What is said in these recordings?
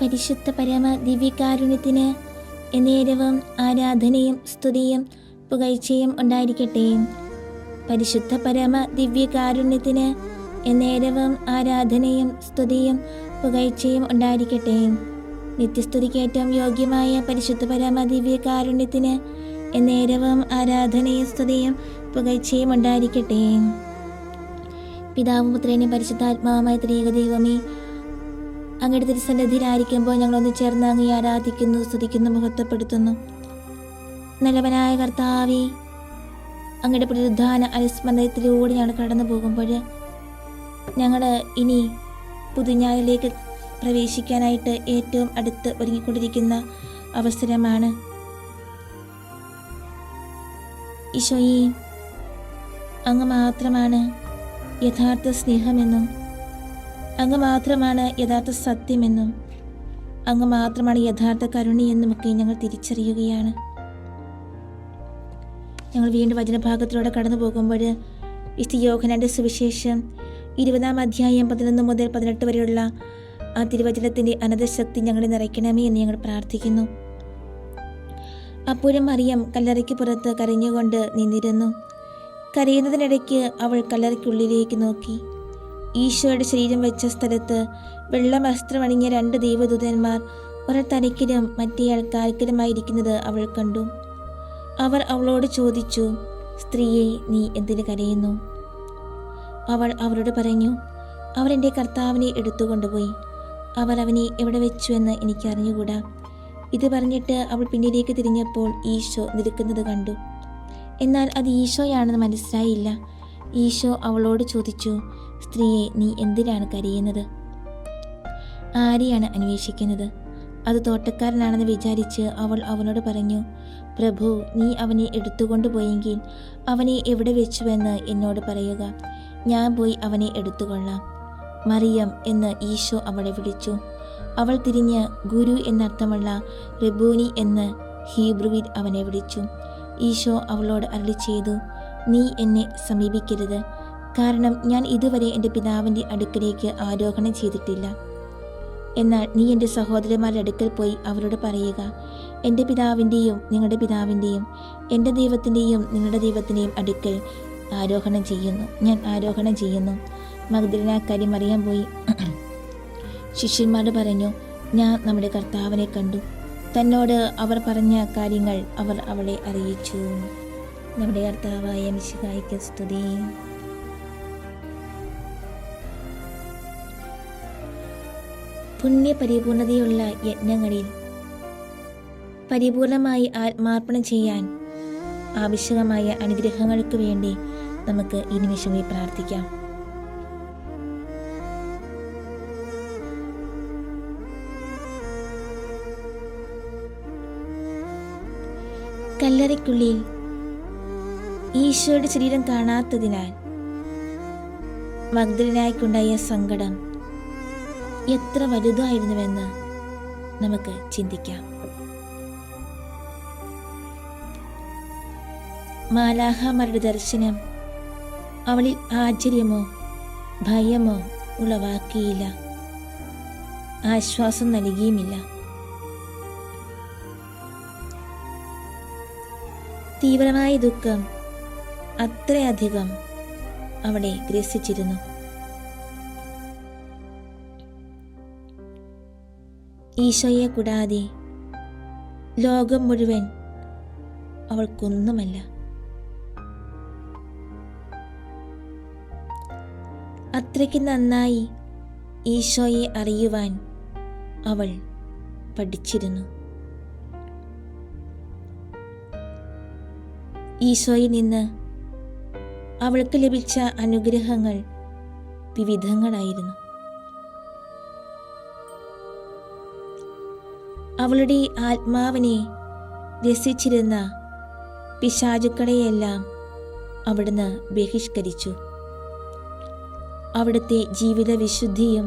പരിശുദ്ധ പരമ ദിവ്യകാരുണ്യത്തിന് എന്നേരവും ആരാധനയും സ്തുതിയും പുകഴ്ചയും ഉണ്ടായിരിക്കട്ടെ. പരിശുദ്ധ പരമ ദിവ്യകാരുണ്യത്തിന് എന്നേരവും ആരാധനയും സ്തുതിയും പുകഴ്ചയും ഉണ്ടായിരിക്കട്ടെ. നിത്യസ്തുതിക്കേറ്റവും യോഗ്യമായ പരിശുദ്ധ പരമ ദിവ്യകാരുണ്യത്തിന് എന്നേരവും ആരാധനയും സ്തുതിയും പുകഴ്ചയും ഉണ്ടായിരിക്കട്ടെ. പിതാവും പുത്രനും പരിശുദ്ധാത്മാവുമായ ത്രിയേക ദൈവമേ, അങ്ങയുടെ തിരുസന്നിധിയിലായിരിക്കുമ്പോൾ ഞങ്ങളൊന്ന് ചേർന്ന് അങ്ങയെ ആരാധിക്കുന്നു, സ്തുതിക്കുന്നു, മഹത്വപ്പെടുത്തുന്നു. നല്ലവനായ കർത്താവേ, അങ്ങയുടെ പുനരുദ്ധാന അനുസ്മരണത്തിലൂടെ ഞങ്ങൾ കടന്നു പോകുമ്പോൾ ഞങ്ങൾ ഇനി പുതുഞ്ഞാലിലേക്ക് പ്രവേശിക്കാനായിട്ട് ഏറ്റവും അടുത്ത് ഒരുങ്ങിക്കൊണ്ടിരിക്കുന്ന അവസരമാണ്. ഈശോയെ, അങ്ങ് മാത്രമാണ് യഥാർത്ഥ സ്നേഹമെന്നും അങ്ങ് മാത്രമാണ് യഥാർത്ഥ സത്യമെന്നും അങ്ങ് മാത്രമാണ് യഥാർത്ഥ കരുണയെന്നുമൊക്കെ ഞങ്ങൾ തിരിച്ചറിയുകയാണ്. ഞങ്ങൾ വീണ്ടും വചനഭാഗത്തിലൂടെ കടന്നു പോകുമ്പോൾ വിശുദ്ധ യോഹന്നാന്റെ സുവിശേഷം 20-ാം അധ്യായം 11 മുതൽ 18 വരെയുള്ള ആ തിരുവചനത്തിൻ്റെ അനന്തശക്തി ഞങ്ങളെ നിറയ്ക്കണമേ എന്ന് ഞങ്ങൾ പ്രാർത്ഥിക്കുന്നു. അപ്പോഴും മറിയം കല്ലറയ്ക്ക് പുറത്ത് കരഞ്ഞുകൊണ്ട് നിന്നിരുന്നു. കരയുന്നതിനിടയ്ക്ക് അവൾ കല്ലറയ്ക്കുള്ളിലേക്ക് നോക്കി. ഈശോയുടെ ശരീരം വെച്ച സ്ഥലത്ത് വെള്ള വസ്ത്രമണിഞ്ഞ 2 ദൈവദൂതന്മാർ, ഒരാൾ തലയ്ക്കിലും മറ്റേയാൾ കാൽക്കലുമായിരിക്കുന്നത് അവൾ കണ്ടു. അവർ അവളോട് ചോദിച്ചു, സ്ത്രീയെ, നീ എന്തിന് കരയുന്നു? അവൾ അവരോട് പറഞ്ഞു, അവർ എൻ്റെ കർത്താവിനെ എടുത്തുകൊണ്ടുപോയി. അവർ അവനെ എവിടെ വെച്ചു എന്ന് എനിക്ക് അറിഞ്ഞുകൂടാ. ഇത് പറഞ്ഞിട്ട് അവൾ പിന്നിലേക്ക് തിരിഞ്ഞപ്പോൾ ഈശോ നിൽക്കുന്നത് കണ്ടു. എന്നാൽ അത് ഈശോയാണെന്ന് മനസ്സിലായില്ല. ഈശോ അവളോട് ചോദിച്ചു, സ്ത്രീയെ, നീ എന്തിനാണ് കരയുന്നത്? ആരെയാണ് അന്വേഷിക്കുന്നത്? അത് തോട്ടക്കാരനാണെന്ന് വിചാരിച്ച് അവൾ അവനോട് പറഞ്ഞു, പ്രഭു, നീ അവനെ എടുത്തുകൊണ്ടുപോയെങ്കിൽ അവനെ എവിടെ വെച്ചുവെന്ന് എന്നോട് പറയുക, ഞാൻ പോയി അവനെ എടുത്തുകൊള്ളാം. മറിയം എന്ന് ഈശോ അവളെ വിളിച്ചു. അവൾ തിരിഞ്ഞ് ഗുരു എന്നർത്ഥമുള്ള റബ്ബൂനി എന്ന് ഹീബ്രുവിൽ അവനെ വിളിച്ചു. ഈശോ അവളോട് അരുളി ചെയ്തു, നീ എന്നെ സമീപിക്കരുത്, കാരണം ഞാൻ ഇതുവരെ എൻ്റെ പിതാവിൻ്റെ അടുക്കലേക്ക് ആരോഹണം ചെയ്തിട്ടില്ല. എന്നാൽ നീ എൻ്റെ സഹോദരന്മാരുടെ അടുക്കൽ പോയി അവരോട് പറയുക, എൻ്റെ പിതാവിൻ്റെയും നിങ്ങളുടെ പിതാവിൻ്റെയും എൻ്റെ ദൈവത്തിൻ്റെയും നിങ്ങളുടെ ദൈവത്തിൻ്റെയും അടുക്കൽ ഞാൻ ആരോഹണം ചെയ്യുന്നു. മഗ്ദലനാക്കാരി മറിയം പോയി ശിഷ്യന്മാരോട് പറഞ്ഞു, ഞാൻ നമ്മുടെ കർത്താവിനെ കണ്ടു. തന്നോട് അവർ പറഞ്ഞ കാര്യങ്ങൾ അവർ അവളെ അറിയിച്ചു. നമ്മുടെ കർത്താവായ മിശിഹായ്ക്ക് സ്തുതി. പുണ്യപരിപൂർണതയുള്ള യജ്ഞങ്ങളിൽ പരിപൂർണമായി ആത്മാർപ്പണം ചെയ്യാൻ ആവശ്യമായ അനുഗ്രഹങ്ങൾക്ക് വേണ്ടി നമുക്ക് ഈ നിമിഷമേ പ്രാർത്ഥിക്കാം. കല്ലറയ്ക്കുള്ളിൽ ഈശോയുടെ ശരീരം കാണാത്തതിനാൽ മഗ്ദലനായ്ക്കുണ്ടായ സങ്കടം എത്ര വലുതായിരുന്നുവെന്ന് നമുക്ക് ചിന്തിക്കാം. മാലാഖമാരുടെ ദർശനം അവളിൽ ആശ്ചര്യമോ ഭയമോ ഉളവാക്കിയില്ല, ആശ്വാസം നൽകിയുമില്ല. തീവ്രമായ ദുഃഖം അത്രയധികം അവളെ ഗ്രസിച്ചിരുന്നു. ഈശോയെ കൂടാതെ ലോകം മുഴുവൻ അവൾക്കൊന്നുമല്ല. അത്രയ്ക്ക് നന്നായി ഈശോയെ അറിയുവാൻ അവൾ പഠിച്ചിരുന്നു. ഈശോയിൽ നിന്ന് അവൾക്ക് ലഭിച്ച അനുഗ്രഹങ്ങൾ വിവിധങ്ങളായിരുന്നു. അവളുടെ ആത്മാവിനെ രസിച്ചിരുന്ന പിശാചുക്കളെയെല്ലാം അവിടുന്ന് ബഹിഷ്കരിച്ചു. അവിടുത്തെ ജീവിത വിശുദ്ധിയും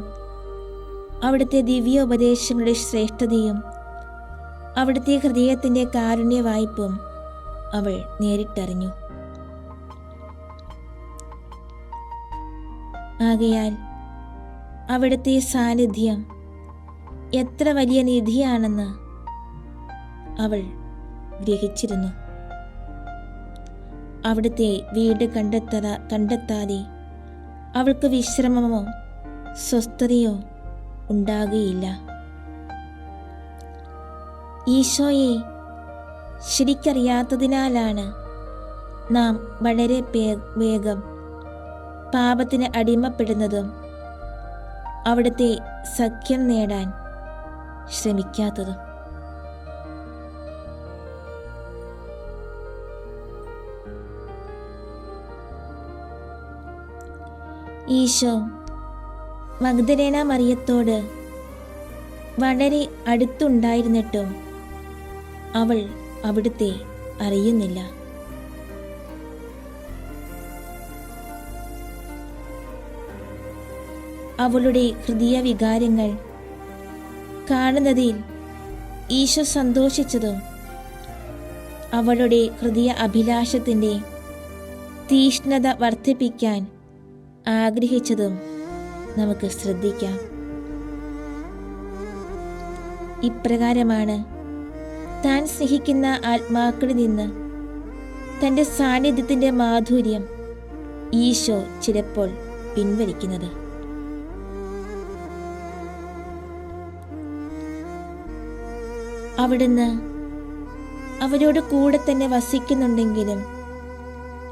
അവിടുത്തെ ദിവ്യോപദേശങ്ങളുടെ ശ്രേഷ്ഠതയും അവിടുത്തെ ഹൃദയത്തിൻ്റെ കാരുണ്യവായ്പും അവൾ നേരിട്ടറിഞ്ഞു. ആകയാൽ അവിടുത്തെ സാന്നിധ്യം എത്ര വലിയ നിധിയാണെന്ന് അവൾ ഗ്രഹിച്ചിരുന്നു. അവിടുത്തെ വീട് കണ്ടെത്താതെ അവൾക്ക് വിശ്രമമോ സ്വസ്ഥതയോ ഉണ്ടാകുകയില്ല. ഈശോയെ ശരിക്കറിയാത്തതിനാലാണ് നാം വളരെ വേഗം പാപത്തിന് അടിമപ്പെടുന്നതും അവിടുത്തെ സഖ്യം നേടാൻ ശ്രമിക്കാത്തതും. ഈശോ മഗ്ദലേന മറിയത്തോട് വളരെ അടുത്തുണ്ടായിരുന്നിട്ടും അവൾ അവിടുത്തെ അറിയുന്നില്ല. അവളുടെ ഹൃദയ വികാരങ്ങൾ കാണുന്നതിൽ ഈശോ സന്തോഷിച്ചതും അവളുടെ ഹൃദയ അഭിലാഷത്തിൻ്റെ തീഷ്ണത വർദ്ധിപ്പിക്കാൻ ആഗ്രഹിച്ചതും നമുക്ക് ശ്രദ്ധിക്കാം. ഇപ്രകാരമാണ് താൻ സ്നേഹിക്കുന്ന ആത്മാക്കളിൽ നിന്ന് തൻ്റെ സാന്നിധ്യത്തിൻ്റെ മാധുര്യം ഈശോ ചിലപ്പോൾ പിൻവലിക്കുന്നത്. അവിടുന്ന് അവരോട് കൂടെ തന്നെ വസിക്കുന്നുണ്ടെങ്കിലും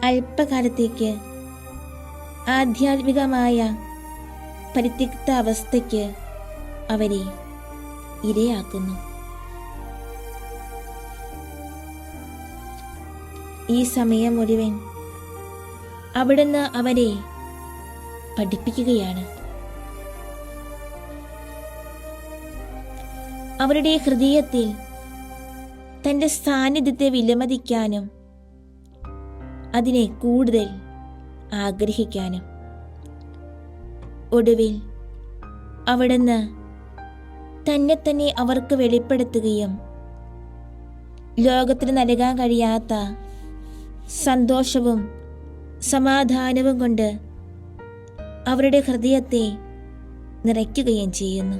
അല്പകാലത്തേക്ക് ആധ്യാത്മികമായ പരിത്യക്ത അവസ്ഥയ്ക്ക് അവരെ ഇരയാക്കുന്നു. ഈ സമയം മുഴുവൻ അവിടുന്ന് അവരെ പഠിപ്പിക്കുകയാണ്. അവരുടെ ഹൃദയത്തിൽ തൻ്റെ സാന്നിധ്യത്തെ വിലമതിക്കാനും അതിനെ കൂടുതൽ ആഗ്രഹിക്കാനും. ഒടുവിൽ അവിടുന്ന് തന്നെ തന്നെ അവർക്ക് വെളിപ്പെടുത്തുകയും ലോകത്തിന് നൽകാൻ കഴിയാത്ത സന്തോഷവും സമാധാനവും കൊണ്ട് അവരുടെ ഹൃദയത്തെ നിറയ്ക്കുകയും ചെയ്യുന്നു.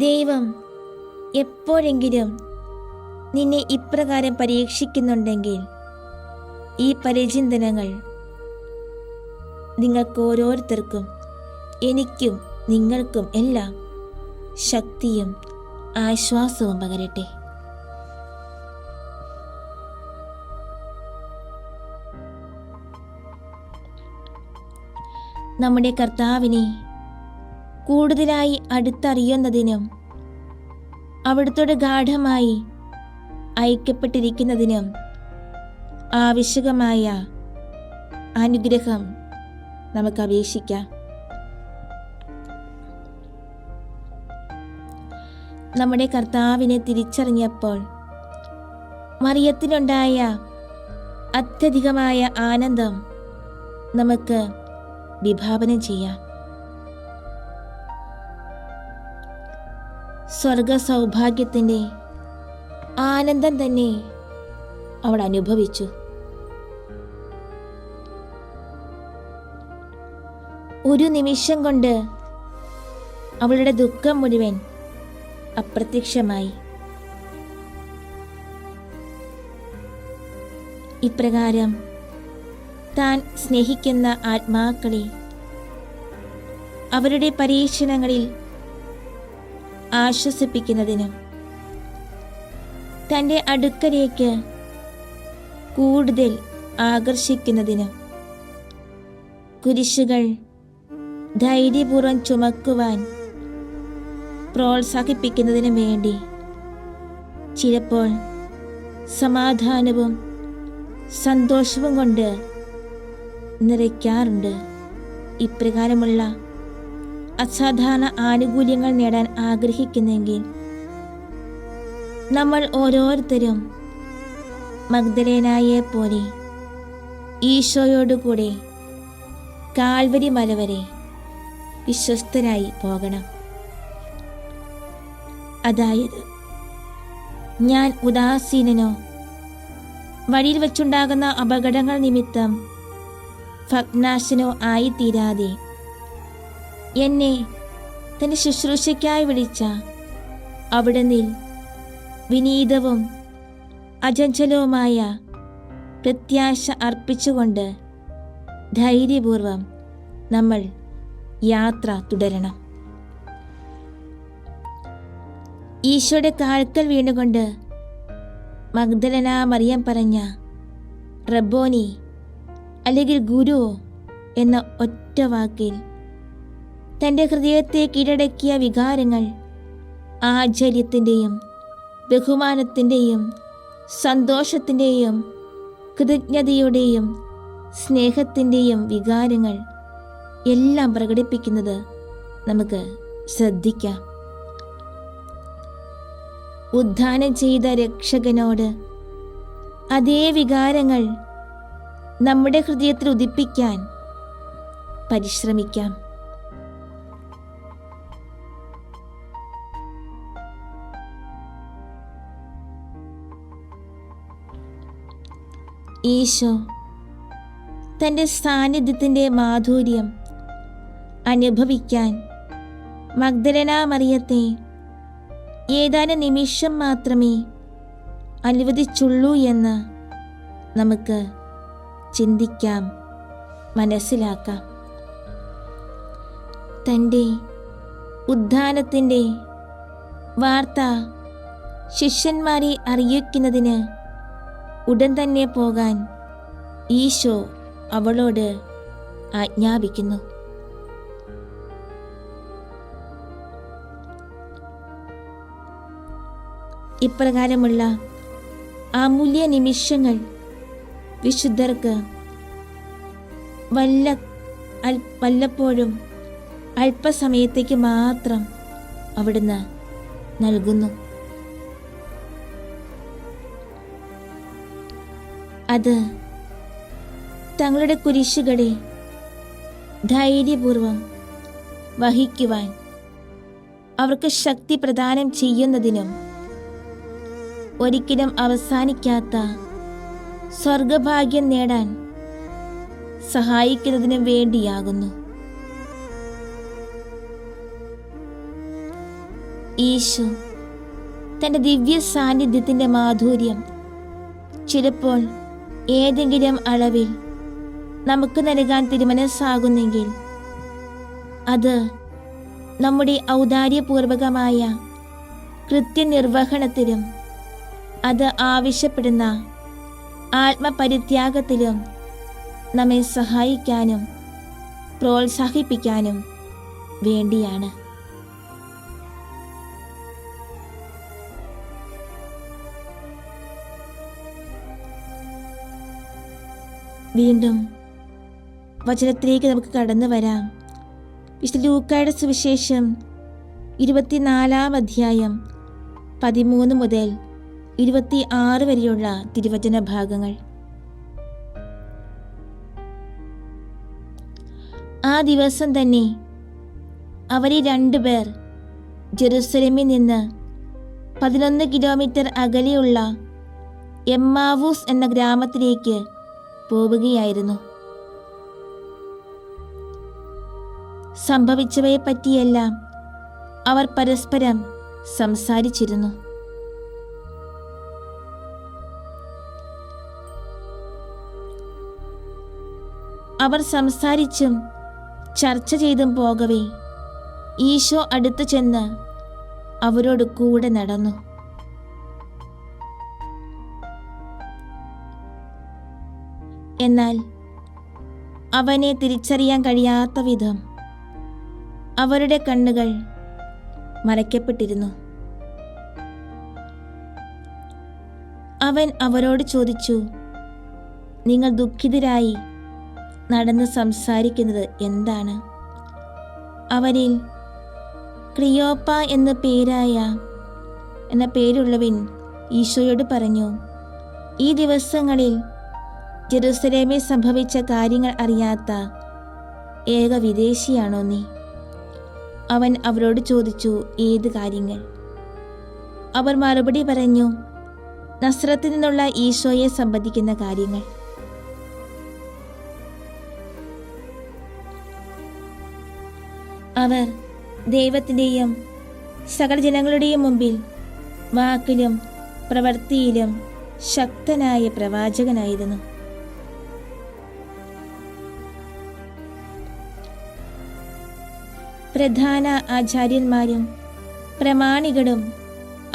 ദൈവം എപ്പോഴെങ്കിലും നിന്നെ ഇപ്രകാരം പരീക്ഷിക്കുന്നുണ്ടെങ്കിൽ ഈ പരിചിന്തനങ്ങൾ നിങ്ങൾക്കോരോരുത്തർക്കും എനിക്കും നിങ്ങൾക്കും എല്ലാം ശക്തിയും ആശ്വാസവും പകരട്ടെ. നമ്മുടെ കർത്താവിനെ കൂടുതലായി അടുത്തറിയുന്നതിനും അവിടുത്തോട് ഗാഢമായി ഐക്യപ്പെട്ടിരിക്കുന്നതിനും ആവശ്യകമായ അനുഗ്രഹം നമുക്ക് അപേക്ഷിക്കാം. നമ്മുടെ കർത്താവിനെ തിരിച്ചറിഞ്ഞപ്പോൾ മറിയത്തിനുണ്ടായ അത്യധികമായ ആനന്ദം നമുക്ക് വിഭാവനം ചെയ്യാം. സ്വർഗ സൗഭാഗ്യത്തിൻ്റെ ആനന്ദം തന്നെ അവൾ അനുഭവിച്ചു. ഒരു നിമിഷം കൊണ്ട് അവളുടെ ദുഃഖം മുഴുവൻ അപ്രത്യക്ഷമായി. ഇപ്രകാരം താൻ സ്നേഹിക്കുന്ന ആത്മാക്കളെ അവരുടെ പരീക്ഷണങ്ങളിൽ ആശ്വസിപ്പിക്കുന്നതിനും തൻ്റെ അടുക്കലേക്ക് കൂടുതൽ ആകർഷിക്കുന്നതിനും കുരിശുകൾ ധൈര്യപൂർവ്വം ചുമക്കുവാൻ പ്രോത്സാഹിപ്പിക്കുന്നതിനും വേണ്ടി ചിലപ്പോൾ സമാധാനവും സന്തോഷവും കൊണ്ട് നിറയ്ക്കാറുണ്ട്. ഇപ്രകാരമുള്ള അസാധാരണ ആനുകൂല്യങ്ങൾ നേടാൻ ആഗ്രഹിക്കുന്നെങ്കിൽ നമ്മൾ ഓരോരുത്തരും മഗ്ദലേനായെ പോലെ ഈശോയോടുകൂടെ കാൽവരി മല വരെ വിശ്വസ്തരായി പോകണം. അതായത് ഞാൻ ഉദാസീനനോ വഴിയിൽ വച്ചുണ്ടാകുന്ന അപകടങ്ങൾ നിമിത്തം ഭഗ്നാശനോ ആയിത്തീരാതെ എന്നെ തൻ്റെ ശുശ്രൂഷയ്ക്കായി വിളിച്ച അവിടുന്ന് വിനീതവും അചഞ്ചലവുമായ പ്രത്യാശ അർപ്പിച്ചുകൊണ്ട് ധൈര്യപൂർവം നമ്മൾ യാത്ര തുടരണം. ഈശോയുടെ കാൽക്കൽ വീണുകൊണ്ട് മഗ്ദലന മറിയം പറഞ്ഞ റബ്ബോനി അല്ലെങ്കിൽ ഗുരു എന്ന ഒറ്റ വാക്കിൽ തൻ്റെ ഹൃദയത്തെ കീഴടക്കിയ വികാരങ്ങൾ ആശ്ചര്യത്തിൻ്റെയും ബഹുമാനത്തിൻ്റെയും സന്തോഷത്തിൻ്റെയും കൃതജ്ഞതയുടെയും സ്നേഹത്തിൻ്റെയും വികാരങ്ങൾ എല്ലാം പ്രകടിപ്പിക്കുന്നത് നമുക്ക് ശ്രദ്ധിക്കാം. ഉദ്ധാനം ചെയ്ത രക്ഷകനോട് അതേ വികാരങ്ങൾ നമ്മുടെ ഹൃദയത്തിൽ ഉദിപ്പിക്കാൻ പരിശ്രമിക്കാം. ഈശോ തൻ്റെ സാന്നിധ്യത്തിൻ്റെ മാധുര്യം അനുഭവിക്കാൻ മഗ്ദലന മറിയത്തെ ഏതാനും നിമിഷം മാത്രമേ അനുവദിച്ചുള്ളൂ എന്ന് നമുക്ക് ചിന്തിക്കാം, മനസ്സിലാക്കാം. തൻ്റെ ഉദ്ധാനത്തിൻ്റെ വാർത്ത ശിഷ്യന്മാരെ അറിയിക്കുന്നതിന് ഉടൻ തന്നെ പോകാൻ ഈശോ അവളോട് ആജ്ഞാപിക്കുന്നു. ഇപ്രകാരമുള്ള അമൂല്യ നിമിഷങ്ങൾ വിശുദ്ധർക്ക് വല്ലപ്പോഴും അല്പസമയത്തേക്ക് മാത്രം അവിടുന്ന് നൽകുന്നു. അത് തങ്ങളുടെ കുരിശുകളെ ധൈര്യപൂർവം വഹിക്കുവാൻ അവർക്ക് ശക്തി പ്രദാനം ചെയ്യുന്നതിനും ഒരിക്കലും അവസാനിക്കാത്ത സ്വർഗഭാഗ്യം നേടാൻ സഹായിക്കുന്നതിനും വേണ്ടിയാകുന്നു. ഈശോ തൻ്റെ ദിവ്യ സാന്നിധ്യത്തിൻ്റെ മാധുര്യം ചിലപ്പോൾ ഏതെങ്കിലും അളവിൽ നമുക്ക് നൽകാൻ തീരുമാനമാകുന്നെങ്കിൽ അത് നമ്മുടെ ഔദാര്യപൂർവകമായ കൃത്യനിർവഹണത്തിലും അത് ആവശ്യപ്പെടുന്ന ആത്മപരിത്യാഗത്തിലും നമ്മെ സഹായിക്കാനും പ്രോത്സാഹിപ്പിക്കാനും വേണ്ടിയാണ്. വീണ്ടും വചനത്തിലേക്ക് നമുക്ക് കടന്നു വരാം. വിശുദ്ധ ലൂക്കായുടെ സുവിശേഷം 24-ാം അധ്യായം 13 മുതൽ 26 വരെയുള്ള തിരുവചന ഭാഗങ്ങൾ. ആ ദിവസം തന്നെ അവരിൽ 2 പേർ ജെറുസലേമിൽ നിന്ന് 11 കിലോമീറ്റർ അകലെയുള്ള എമ്മാവൂസ് എന്ന ഗ്രാമത്തിലേക്ക് പോവുകയായിരുന്നു. സംഭവിച്ചവയെപ്പറ്റിയെല്ലാം അവർ പരസ്പരം സംസാരിച്ചിരുന്നു. അവർ സംസാരിച്ചും ചർച്ച ചെയ്തും പോകവേ ഈശോ അടുത്തു ചെന്ന് അവരോട് കൂടെ നടന്നു. എന്നാൽ അവനെ തിരിച്ചറിയാൻ കഴിയാത്ത വിധം അവരുടെ കണ്ണുകൾ മറയ്ക്കപ്പെട്ടിരുന്നു. അവൻ അവരോട് ചോദിച്ചു, നിങ്ങൾ ദുഃഖിതരായി നടന്ന് സംസാരിക്കുന്നത് എന്താണ്? അവരിൽ ക്ലിയോപ്പ എന്ന പേരുള്ളവൻ ഈശോയോട് പറഞ്ഞു, ഈ ദിവസങ്ങളിൽ ജെറുസലേമിൽ സംഭവിച്ച കാര്യങ്ങൾ അറിയാത്ത ഏക വിദേശിയാണോ നീ? അവൻ അവരോട് ചോദിച്ചു, ഏത് കാര്യങ്ങൾ? അവർ മറുപടി പറഞ്ഞു, നസ്രത്തിൽ നിന്നുള്ള ഈശോയെ സംബന്ധിക്കുന്ന കാര്യങ്ങൾ. അവർ ദൈവത്തിൻ്റെയും സകല ജനങ്ങളുടെയും മുമ്പിൽ വാക്കിലും പ്രവൃത്തിയിലും ശക്തനായ പ്രവാചകനായിരുന്നു. പ്രധാന ആചാര്യന്മാരും പ്രമാണികളും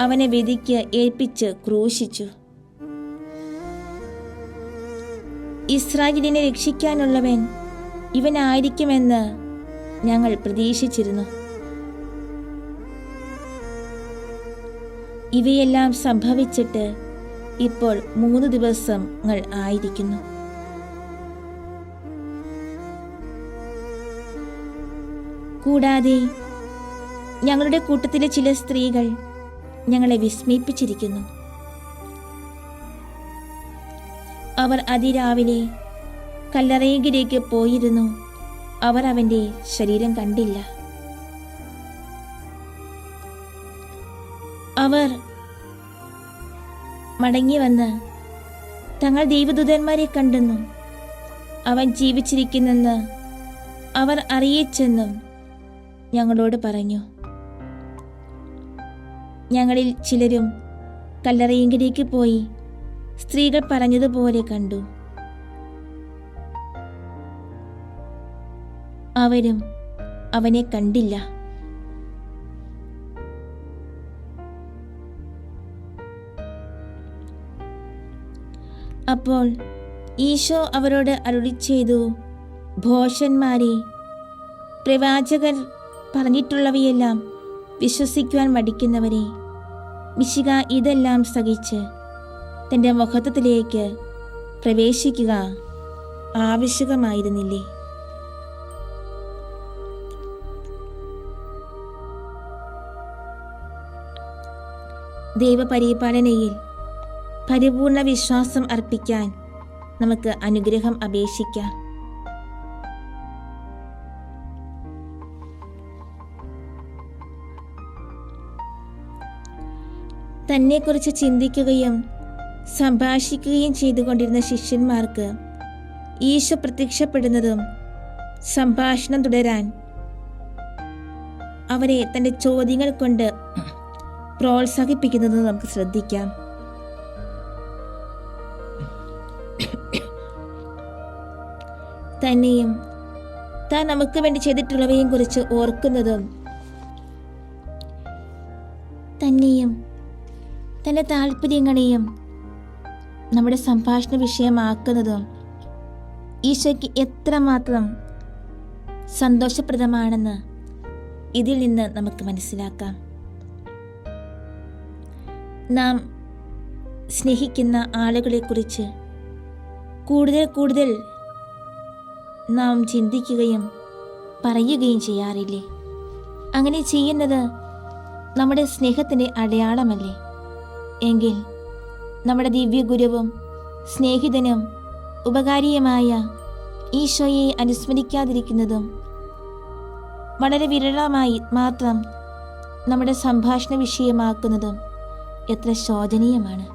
അവനെ വിധിക്ക് ഏൽപ്പിച്ച് ക്രൂശിച്ചു. ഇസ്രായേലിനെ രക്ഷിക്കാനുള്ളവൻ ഇവനായിരിക്കുമെന്ന് ഞങ്ങൾ പ്രതീക്ഷിച്ചിരുന്നു. ഇവയെല്ലാം സംഭവിച്ചിട്ട് ഇപ്പോൾ 3 ദിവസങ്ങൾ ആയിരിക്കുന്നു. കൂടാതെ ഞങ്ങളുടെ കൂട്ടത്തിലെ ചില സ്ത്രീകൾ ഞങ്ങളെ വിസ്മയിപ്പിച്ചിരിക്കുന്നു. അവർ അതിരാവിലെ കല്ലറയിലേക്ക് പോയിരുന്നു. അവർ അവൻ്റെ ശരീരം കണ്ടില്ല. അവർ മടങ്ങി വന്ന് തങ്ങൾ ദൈവദൂതന്മാരെ കണ്ടെന്നും അവൻ ജീവിച്ചിരിക്കുന്നെന്ന് അവർ അറിയിച്ചെന്നും ഞങ്ങളോട് പറഞ്ഞു. ഞങ്ങളിൽ ചിലരും കല്ലറയിലേക്ക് പോയി സ്ത്രീകൾ പറഞ്ഞതുപോലെ കണ്ടു. അവരും അവനെ കണ്ടില്ല. അപ്പോൾ ഈശോ അവരോട് അരുളിച്ചെയ്തു, ഭോഷന്മാരെ, പ്രവാചകർ പറഞ്ഞിട്ടുള്ളവയെല്ലാം വിശ്വസിക്കുവാൻ മടിക്കുന്നവരെ, മിശിഹ ഇതെല്ലാം സഹിച്ച് തൻ്റെ മഹത്വത്തിലേക്ക് പ്രവേശിക്കുക ആവശ്യകമായിരുന്നില്ലേ? ദൈവപരിപാലനയിൽ പരിപൂർണ വിശ്വാസം അർപ്പിക്കാൻ നമുക്ക് അനുഗ്രഹം അപേക്ഷിക്കാം. തന്നെക്കുറിച്ച് ചിന്തിക്കുകയും സംഭാഷിക്കുകയും ചെയ്തുകൊണ്ടിരുന്ന ശിഷ്യന്മാർക്ക് ഈശോ പ്രത്യക്ഷപ്പെടുന്നതും സംഭാഷണം തുടരാൻ അവരെ തൻ്റെ ചോദ്യങ്ങൾ കൊണ്ട് പ്രോത്സാഹിപ്പിക്കുന്നതും നമുക്ക് ശ്രദ്ധിക്കാം. തന്നെയും താൻ നമുക്ക് വേണ്ടി ചെയ്തിട്ടുള്ളവയും കുറിച്ച് ഓർക്കുന്നതും തന്നെയും തൻ്റെ താല്പര്യങ്ങളെയും നമ്മുടെ സംഭാഷണ വിഷയമാക്കുന്നതും ഈശോയ്ക്ക് എത്രമാത്രം സന്തോഷപ്രദമാണെന്ന് ഇതിൽ നിന്ന് നമുക്ക് മനസ്സിലാക്കാം. നാം സ്നേഹിക്കുന്ന ആളുകളെക്കുറിച്ച് കൂടുതൽ നാം ചിന്തിക്കുകയും പറയുകയും ചെയ്യാറില്ലേ? അങ്ങനെ ചെയ്യുന്നത് നമ്മുടെ സ്നേഹത്തിൻ്റെ അടയാളമല്ലേ? എങ്കിൽ നമ്മുടെ ദിവ്യഗുരുവും സ്നേഹിതനും ഉപകാരിയുമായ ഈശോയെ അനുസ്മരിക്കാതിരിക്കുന്നതും വളരെ വിരളമായി മാത്രം നമ്മുടെ സംഭാഷണ വിഷയമാക്കുന്നതും എത്ര ശോചനീയമാണ്.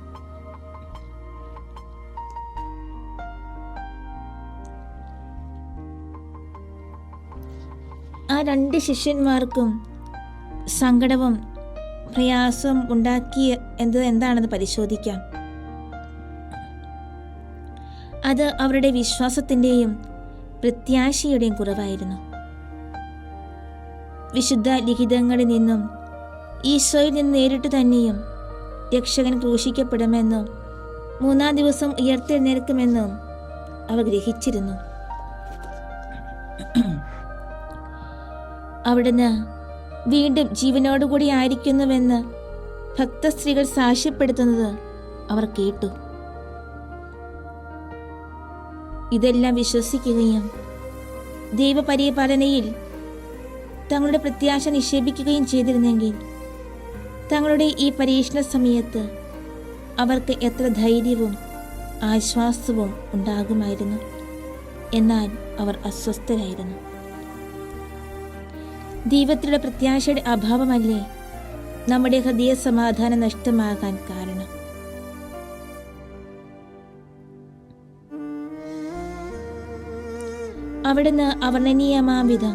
ആ 2 ശിഷ്യന്മാർക്കും സങ്കടവും പ്രയാസവും ഉണ്ടാക്കിയ എന്താണെന്ന് പരിശോധിക്കാം. അത് അവരുടെ വിശ്വാസത്തിൻ്റെയും പ്രത്യാശയുടെയും കുറവായിരുന്നു. വിശുദ്ധ ലിഖിതങ്ങളിൽ നിന്നും ഈശോയിൽ നിന്ന് നേരിട്ട് തന്നെയും രക്ഷകൻ ക്രൂശിക്കപ്പെടുമെന്നും 3-ാം ദിവസം ഉയർത്തെഴുന്നേൽക്കുമെന്നും അവർ ഗ്രഹിച്ചിരുന്നു. അവിടുന്ന് വീണ്ടും ജീവനോടുകൂടി ആയിരിക്കുന്നുവെന്ന് ഭക്തസ്ത്രീകൾ സാക്ഷ്യപ്പെടുത്തുന്നത് അവർ കേട്ടു. ഇതെല്ലാം വിശ്വസിക്കുകയും ദൈവപരിപാലനയിൽ തങ്ങളുടെ പ്രത്യാശ നിക്ഷേപിക്കുകയും ചെയ്തിരുന്നെങ്കിൽ തങ്ങളുടെ ഈ പരീക്ഷണ സമയത്ത് അവർക്ക് എത്ര ധൈര്യവും ആശ്വാസവും ഉണ്ടാകുമായിരുന്നു. എന്നാൽ അവർ അസ്വസ്ഥരായിരുന്നു. ദൈവത്തിലുള്ള പ്രത്യാശയുടെ അഭാവമല്ലേ നമ്മുടെ ഹൃദയ സമാധാനം നഷ്ടമാകാൻ കാരണം? അവിടുന്ന് അവർണ്ണനീയമാംവിധം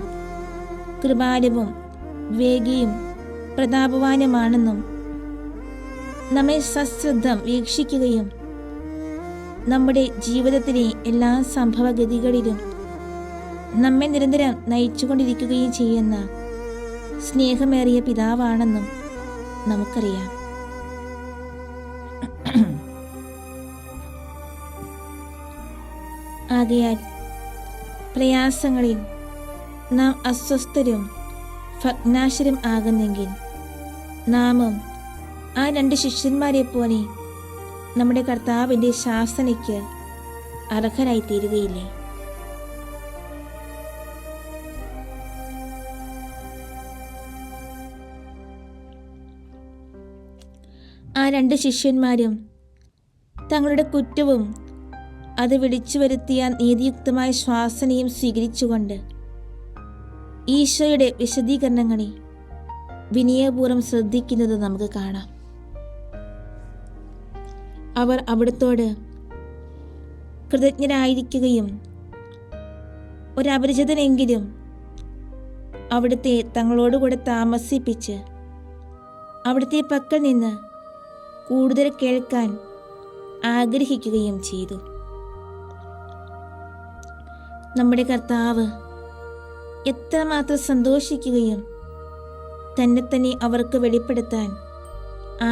കൃപാലുവും വേഗിയും പ്രതാപവാനുമാണെന്നും നമ്മെ സശ്രദ്ധം വീക്ഷിക്കുകയും നമ്മുടെ ജീവിതത്തിലെ എല്ലാ സംഭവഗതികളിലും നമ്മെ നിരന്തരം നയിച്ചുകൊണ്ടിരിക്കുകയും ചെയ്യുന്ന സ്നേഹമേറിയ പിതാവാണെന്നും നമുക്കറിയാം. ആകയാൽ പ്രയാസങ്ങളിൽ നാം അസ്വസ്ഥരും ഭഗ്നാശരും ആകുന്നെങ്കിൽ നാമും ആ 2 ശിഷ്യന്മാരെ പോലെ നമ്മുടെ കർത്താവിൻ്റെ ശാസനയ്ക്ക് അർഹരായി തീരുകയില്ലേ? ആ 2 ശിഷ്യന്മാരും തങ്ങളുടെ കുറ്റവും അത് വിളിച്ചു വരുത്തിയ നീതിയുക്തമായ ശ്വാസനയും സ്വീകരിച്ചുകൊണ്ട് ഈശോയുടെ വിശദീകരണങ്ങളെ വിനയപൂർവ്വം ശ്രദ്ധിക്കുന്നത് നമുക്ക് കാണാം. അവർ അവിടുത്തോട് കൃതജ്ഞരായിരിക്കുകയും ഒരപരിചിതനെങ്കിലും അവിടുത്തെ തങ്ങളോടുകൂടെ താമസിപ്പിച്ച് അവിടുത്തെ പക്കൽ നിന്ന് കൂടുതൽ കേൾക്കാൻ ആഗ്രഹിക്കുകയും ചെയ്തു. നമ്മുടെ കർത്താവ് എത്രമാത്രം സന്തോഷിക്കുകയും തന്നെ അവർക്ക് വെളിപ്പെടുത്താൻ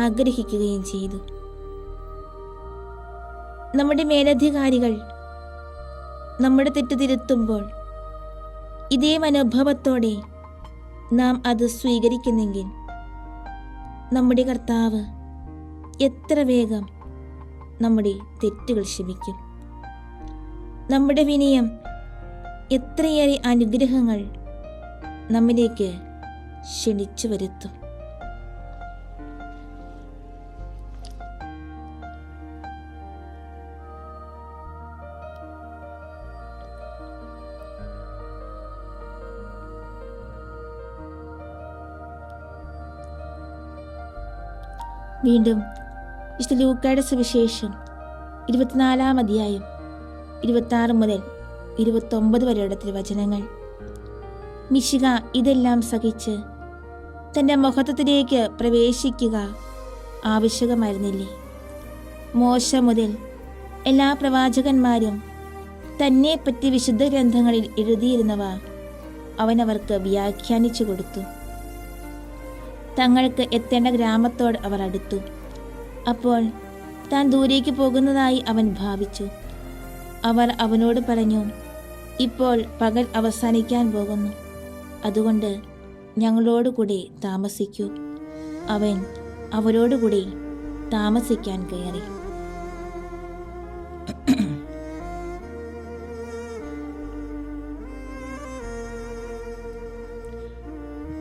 ആഗ്രഹിക്കുകയും ചെയ്തു. നമ്മുടെ മേലധികാരികൾ നമ്മുടെ തെറ്റ് തിരുത്തുമ്പോൾ ഇതേ മനോഭാവത്തോടെ നാം അത് സ്വീകരിക്കുന്നെങ്കിൽ നമ്മുടെ കർത്താവ് എത്ര വേഗം നമ്മുടെ തെറ്റുകൾ ക്ഷമിക്കും. നമ്മുടെ വിനയം എത്രയേറെ അനുഗ്രഹങ്ങൾ നമ്മിലേക്ക് ക്ഷണിച്ചു വരുത്തും. വീണ്ടും വിശുദ്ധ ലൂക്കായുടെ സുവിശേഷം 24-ാം അധ്യായം 26 മുതൽ 29 വരെയുള്ള വചനങ്ങൾ. മിശിഹ ഇതെല്ലാം സഹിച്ച് തൻ്റെ മഹത്വത്തിലേക്ക് പ്രവേശിക്കുക ആവശ്യകമായിരുന്നില്ലേ? മോശ മുതൽ എല്ലാ പ്രവാചകന്മാരും തന്നെപ്പറ്റി വിശുദ്ധ ഗ്രന്ഥങ്ങളിൽ എഴുതിയിരുന്നവ അവനവർക്ക് വ്യാഖ്യാനിച്ചു കൊടുത്തു. തങ്ങൾക്ക് എത്തേണ്ട ഗ്രാമത്തോട് അവർ അടുത്തു. അപ്പോൾ താൻ ദൂരേക്ക് പോകുന്നതായി അവൻ ഭാവിച്ചു. അവർ അവനോട് പറഞ്ഞു, ഇപ്പോൾ പകൽ അവസാനിക്കാൻ പോകുന്നു, അതുകൊണ്ട് ഞങ്ങളോടുകൂടെ താമസിക്കൂ. അവൻ അവരോടുകൂടെ താമസിക്കാൻ കയറി.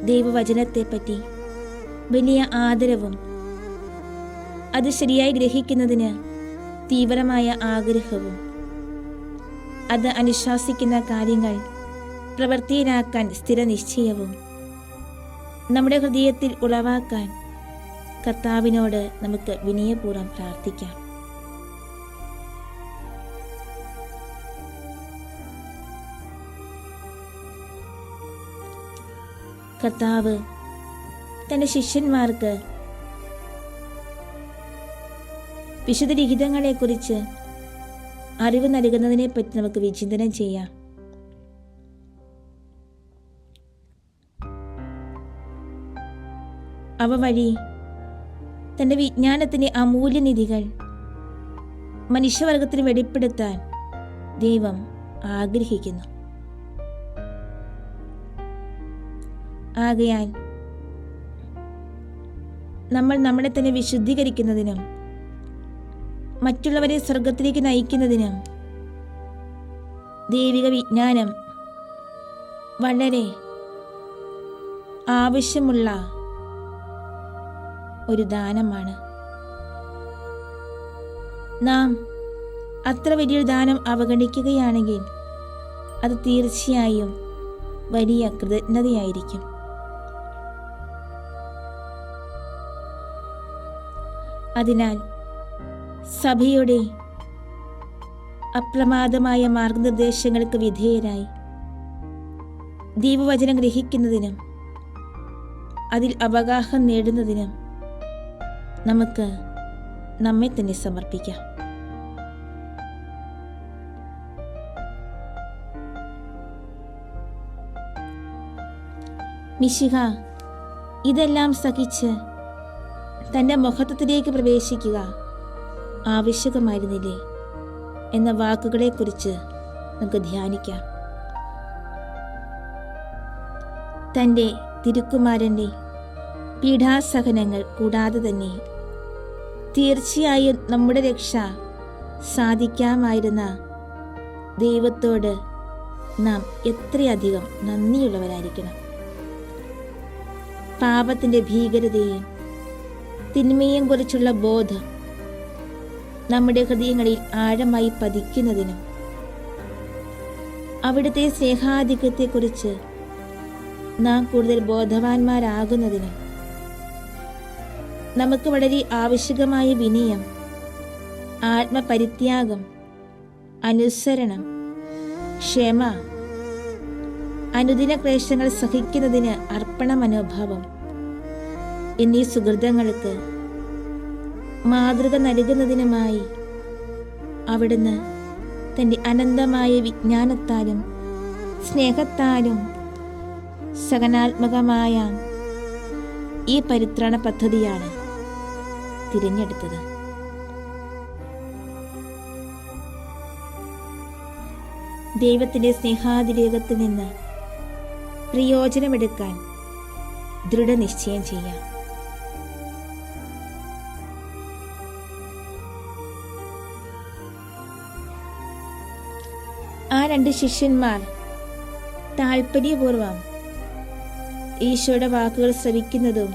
ദൈവവചനത്തെപ്പറ്റി വലിയ ആദരവും അത് ശരിയായി ഗ്രഹിക്കുന്നതിന് തീവ്രമായ ആഗ്രഹവും അത് അനുശാസിക്കുന്ന കാര്യങ്ങൾ പ്രവൃത്തിയിലാക്കാൻ സ്ഥിരനിശ്ചയവും നമ്മുടെ ഹൃദയത്തിൽ ഉളവാക്കാൻ കർത്താവിനോട് നമുക്ക് വിനയപൂർവ്വം പ്രാർത്ഥിക്കാം. കർത്താവ് തൻ്റെ ശിഷ്യന്മാർക്ക് വിശുദ്ധ ലിഖിതങ്ങളെക്കുറിച്ച് അറിവ് നൽകുന്നതിനെപ്പറ്റി നമുക്ക് വിചിന്തനം ചെയ്യാം. അവ വഴി തൻ്റെ വിജ്ഞാനത്തിൻ്റെ അമൂല്യനിധികൾ മനുഷ്യവർഗത്തിന് വെളിപ്പെടുത്താൻ ദൈവം ആഗ്രഹിക്കുന്നു. ആകയാൽ നമ്മൾ നമ്മളെ തന്നെ വിശുദ്ധീകരിക്കുന്നതിനും മറ്റുള്ളവരെ സ്വർഗത്തിലേക്ക് നയിക്കുന്നതിനും ദൈവിക വിജ്ഞാനം വളരെ ആവശ്യമുള്ള ഒരു ദാനമാണ്. നാം അത്ര വലിയൊരു ദാനം അവഗണിക്കുകയാണെങ്കിൽ അത് തീർച്ചയായും വലിയ കൃതജ്ഞതയായിരിക്കും. അതിനാൽ സഭയുടെ അപ്രമാദമായ മാർഗനിർദ്ദേശങ്ങൾക്ക് വിധേയരായി ദൈവവചനം ഗ്രഹിക്കുന്നതിനും അതിൽ അവഗാഹം നേടുന്നതിനും നമുക്ക് നമ്മെ തന്നെ സമർപ്പിക്കാം. മിശിഹ ഇതെല്ലാം സഹിച്ച് തൻ്റെ മഹത്വത്തിലേക്ക് പ്രവേശിക്കുക ആവശ്യകമായിരുന്നില്ലേ എന്ന വാക്കുകളെക്കുറിച്ച് നമുക്ക് ധ്യാനിക്കാം. തൻ്റെ തിരുക്കുമാരൻ്റെ പീഡാസഹനങ്ങൾ കൂടാതെ തന്നെ തീർച്ചയായും നമ്മുടെ രക്ഷ സാധിക്കാമായിരുന്ന ദൈവത്തോട് നാം എത്രയധികം നന്ദിയുള്ളവരായിരിക്കണം. പാപത്തിൻ്റെ ഭീകരതയും തിന്മയും കുറിച്ചുള്ള ബോധം നമ്മുടെ ഹൃദയങ്ങളിൽ ആഴമായി പതിക്കുന്നതിനും അവിടുത്തെ സ്നേഹാധിക്യത്തെക്കുറിച്ച് നാം കൂടുതൽ ബോധവാന്മാരാകുന്നതിനും നമുക്ക് വളരെ ആവശ്യകമായ വിനയം, ആത്മപരിത്യാഗം, അനുസരണം, ക്ഷമ, അനുദിന ക്ലേശങ്ങൾ സഹിക്കുന്നതിന് അർപ്പണ മനോഭാവം എന്നീ സുഹൃതങ്ങൾക്ക് മാതൃക നൽകുന്നതിനുമായി അവിടുന്ന് തൻ്റെ അനന്തമായ വിജ്ഞാനത്താലും സ്നേഹത്താലും സഹനാത്മകമായ ഈ പരിത്രാണ പദ്ധതിയാണ് തിരഞ്ഞെടുത്തത്. ദൈവത്തിൻ്റെ സ്നേഹാതിരേകത്തിൽ നിന്ന് പ്രയോജനമെടുക്കാൻ ദൃഢനിശ്ചയം ചെയ്യാം. ആ രണ്ട് ശിഷ്യന്മാർ താൽപര്യപൂർവം ഈശോയുടെ വാക്കുകൾ ശ്രവിക്കുന്നതും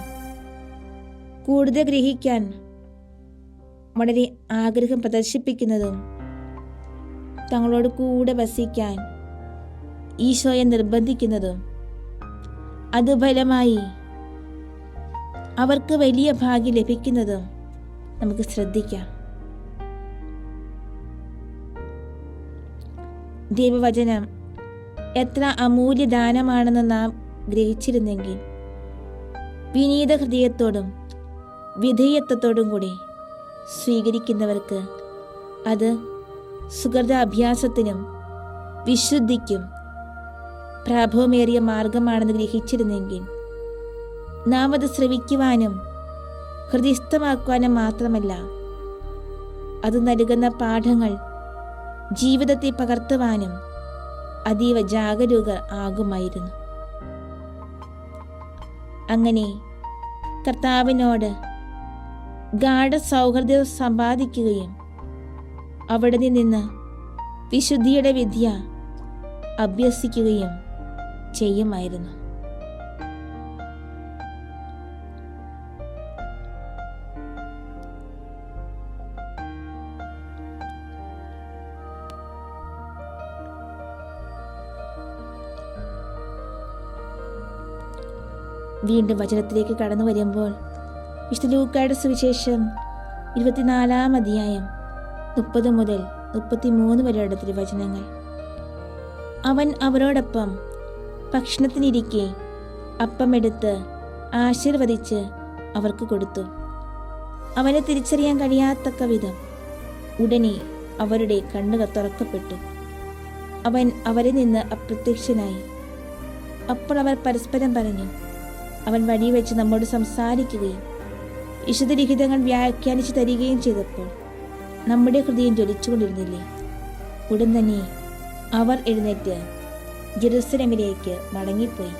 കൂടുതൽ ഗ്രഹിക്കാൻ വളരെ ആഗ്രഹം പ്രദർശിപ്പിക്കുന്നതും തങ്ങളോട് കൂടെ വസിക്കാൻ ഈശോയെ നിർബന്ധിക്കുന്നതും അതുഫലമായി അവർക്ക് വലിയ ഭാഗ്യം ലഭിക്കുന്നതും നമുക്ക് ശ്രദ്ധിക്കാം. ദൈവവചനം എത്ര അമൂല്യദാനമാണെന്ന് നാം ഗ്രഹിച്ചിരുന്നെങ്കിൽ വിനീത ഹൃദയത്തോടും വിധേയത്വത്തോടും കൂടി സ്വീകരിക്കുന്നവർക്ക് അത് സുഹൃത അഭ്യാസത്തിനും വിശുദ്ധിക്കും പ്രാഭവമേറിയ മാർഗമാണെന്ന് ഗ്രഹിച്ചിരുന്നെങ്കിൽ നാം അത് ശ്രവിക്കുവാനും ഹൃദയസ്ഥമാക്കുവാനും മാത്രമല്ല, അത് നൽകുന്ന പാഠങ്ങൾ ജീവിതത്തെ പകർത്തുവാനും അതീവ ജാഗരൂകർ ആകുമായിരുന്നു. അങ്ങനെ കർത്താവിനോട് ഗാഢ സൗഹൃദം സമ്പാദിക്കുകയും അവിടെ നിന്ന് വിശുദ്ധിയുടെ വിദ്യ അഭ്യസിക്കുകയും ചെയ്യുമായിരുന്നു. വീണ്ടും വചനത്തിലേക്ക് കടന്നു വരുമ്പോൾ വിശുദ്ധ ലൂക്കായുടെ സുവിശേഷം 24-ാം അധ്യായം 30 മുതൽ 33 വരെയുള്ള തിരുവചനങ്ങൾ. അവൻ അവരോടൊപ്പം ഭക്ഷണത്തിനിരിക്കെ അപ്പമെടുത്ത് ആശീർവദിച്ച് അവർക്ക് കൊടുത്തു. അവനെ തിരിച്ചറിയാൻ കഴിയാത്തക്ക വിധം ഉടനെ അവരുടെ കണ്ണുകൾ തുറക്കപ്പെട്ടു. അവൻ അവരിൽ നിന്ന് അപ്രത്യക്ഷനായി. അപ്പോൾ അവർ പരസ്പരം പറഞ്ഞു, അവൻ വഴി വെച്ച് നമ്മോട് സംസാരിക്കുകയും വിശുദ്ധ ലിഖിതങ്ങൾ വ്യാഖ്യാനിച്ചു തരികയും ചെയ്തപ്പോൾ നമ്മുടെ ഹൃദയം ജ്വലിച്ചുകൊണ്ടിരുന്നില്ലേ? ഉടൻ തന്നെ അവർ എഴുന്നേറ്റ് ജെറുസലേമിലേക്ക് മടങ്ങിപ്പോയി.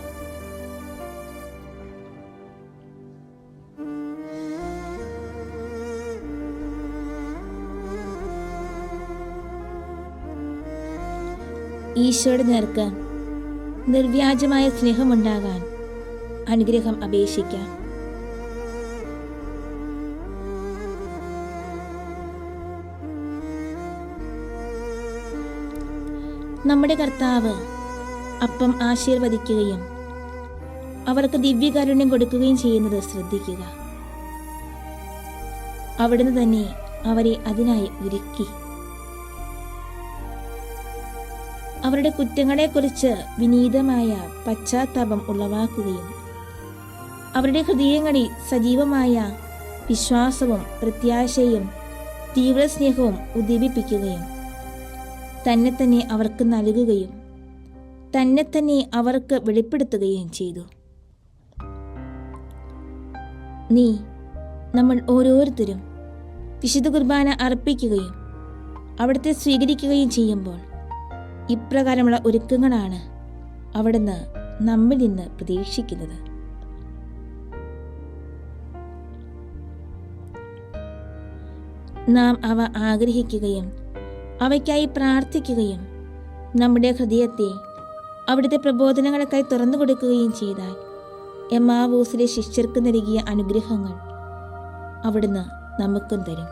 ഈശോയുടെ നേർക്ക് നിർവ്യാജമായ സ്നേഹമുണ്ടാകാൻ അനുഗ്രഹം അപേക്ഷിക്കാം. നമ്മുടെ കർത്താവ് അപ്പം ആശീർവദിക്കുകയും അവർക്ക് ദിവ്യകാരുണ്യം കൊടുക്കുകയും ചെയ്യുന്നത് ശ്രദ്ധിക്കുക. അവിടുന്ന് തന്നെ അവരെ അതിനായി ഒരുക്കി. അവരുടെ കുറ്റങ്ങളെക്കുറിച്ച് വിനീതമായ പശ്ചാത്താപം ഉളവാക്കുകയും അവരുടെ ഹൃദയങ്ങളിൽ സജീവമായ വിശ്വാസവും പ്രത്യാശയും തീവ്ര സ്നേഹവും ഉദ്ദീപിപ്പിക്കുകയും തന്നെ തന്നെ അവർക്ക് നൽകുകയും തന്നെ തന്നെ അവർക്ക് വെളിപ്പെടുത്തുകയും ചെയ്തു. നമ്മൾ ഓരോരുത്തരും വിശുദ്ധ കുർബാന അർപ്പിക്കുകയും അവിടുത്തെ സ്വീകരിക്കുകയും ചെയ്യുമ്പോൾ ഇപ്രകാരമുള്ള ഒരുക്കങ്ങളാണ് അവിടുന്ന് നമ്മിൽ നിന്ന് പ്രതീക്ഷിക്കുന്നത്. നാം അവ ആഗ്രഹിക്കുകയും അവയ്ക്കായി പ്രാർത്ഥിക്കുകയും നമ്മുടെ ഹൃദയത്തെ അവിടുത്തെ പ്രബോധനങ്ങൾക്കായി തുറന്നു കൊടുക്കുകയും ചെയ്താൽ എമ്മാവൂസിലെ ശിഷ്യർക്ക് നൽകിയ അനുഗ്രഹങ്ങൾ അവിടുന്ന് നമുക്കും തരും.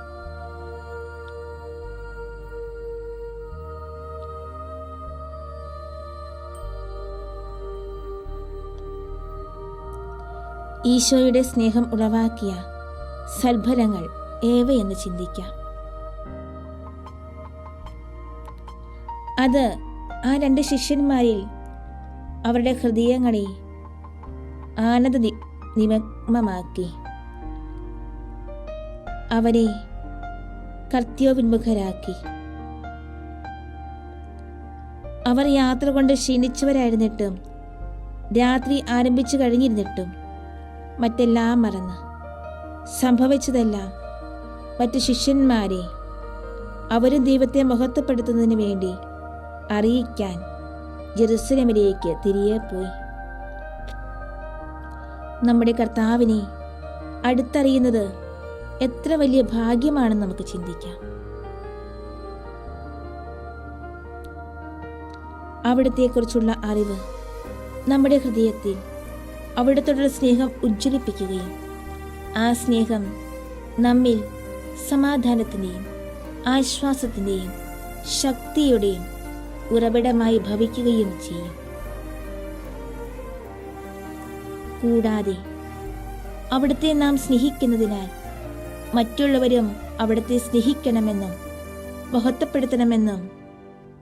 ഈശോയുടെ സ്നേഹം ഉളവാക്കിയ സൽഫലങ്ങൾ ഏവയെന്ന് ചിന്തിക്കാം. അത് ആ 2 ശിഷ്യന്മാരിൽ അവരുടെ ഹൃദയങ്ങളെ ആനന്ദ നിമഗ്നമാക്കി. അവരെ കർത്തവ്യോന്മുഖരാക്കി. അവർ യാത്ര കൊണ്ട് ക്ഷീണിച്ചവരായിരുന്നിട്ടും രാത്രി ആരംഭിച്ചു കഴിഞ്ഞിരുന്നിട്ടും മറ്റെല്ലാം മറന്ന് സംഭവിച്ചതെല്ലാം മറ്റു ശിഷ്യന്മാരെ അവരും ദൈവത്തെ മഹത്വപ്പെടുത്തുന്നതിന് വേണ്ടി അറിയിക്കാൻ ജെറുസലേമിലേക്ക് തിരികെ പോയി. നമ്മുടെ കർത്താവിനെ അടുത്തറിയുന്നത് എത്ര വലിയ ഭാഗ്യമാണെന്ന് നമുക്ക് ചിന്തിക്കാം. അവിടത്തെക്കുറിച്ചുള്ള അറിവ് നമ്മുടെ ഹൃദയത്തിൽ അവിടത്തോടുള്ള സ്നേഹം ഉജ്ജ്വലിപ്പിക്കുകയും ആ സ്നേഹം നമ്മിൽ സമാധാനത്തിൻ്റെയും ആശ്വാസത്തിൻ്റെയും ശക്തിയുടെയും ഉറവിടമായി ഭവിക്കുകയും ചെയ്യും. കൂടാതെ അവിടുത്തെ നാം സ്നേഹിക്കുന്നതിനാൽ മറ്റുള്ളവരും അവിടുത്തെ സ്നേഹിക്കണമെന്നും മഹത്വപ്പെടുത്തണമെന്നും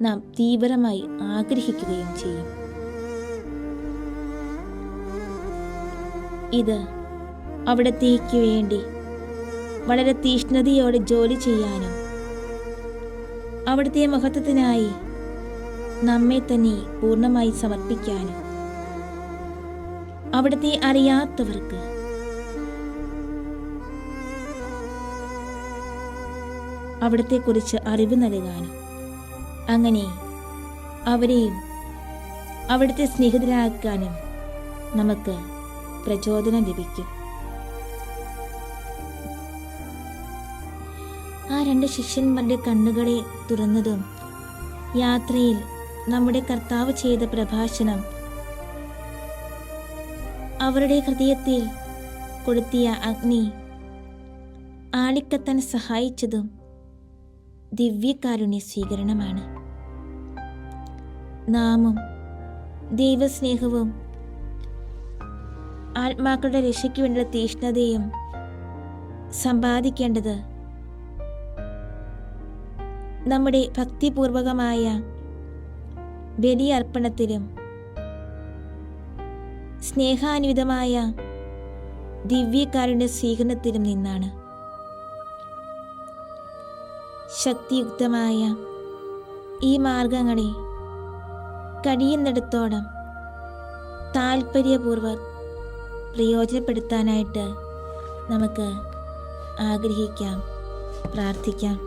നാം തീവ്രമായി ആഗ്രഹിക്കുകയും ചെയ്യും. ഇത് അവിടത്തേക്ക് വേണ്ടി വളരെ തീഷ്ണതയോടെ ജോലി ചെയ്യാനും അവിടുത്തെ മഹത്വത്തിനായി നമ്മെ തന്നെ പൂർണ്ണമായി സമർപ്പിക്കാനും അവിടുത്തെ അറിയാത്തവർക്ക് അവിടത്തെക്കുറിച്ച് അറിവ് നൽകാനും അങ്ങനെ അവരെയും അവിടുത്തെ സ്നേഹിതരാക്കാനും നമുക്ക് പ്രചോദനം ലഭിക്കും. ആ 2 ശിഷ്യന്മാരുടെ കണ്ണുകളെ തുറന്നതും യാത്രയിൽ നമ്മുടെ കർത്താവ് ചെയ്ത പ്രഭാഷണം അവരുടെ ഹൃദയത്തിൽ കൊളുത്തിയ അഗ്നി ആളിക്കത്താൻ സഹായിച്ചതും ദിവ്യകാരുണ്യ സ്വീകരണമാണ്. നാമും ദൈവസ്നേഹവും ആത്മാക്കളുടെ രക്ഷയ്ക്ക് വേണ്ടിയുള്ള തീഷ്ണതയും സമ്പാദിക്കേണ്ടത് നമ്മുടെ ഭക്തിപൂർവകമായ ബലിയർപ്പണത്തിലും സ്നേഹാന്വിതമായ ദിവ്യകാരുണ്യ സ്വീകരണത്തിലും നിന്നാണ്. ശക്തിയുക്തമായ ഈ മാർഗങ്ങളെ കഴിയുന്നിടത്തോളം താൽപര്യപൂർവ്വം പ്രയോജനപ്പെടുത്താനായിട്ട് നമുക്ക് ആഗ്രഹിക്കാം, പ്രാർത്ഥിക്കാം.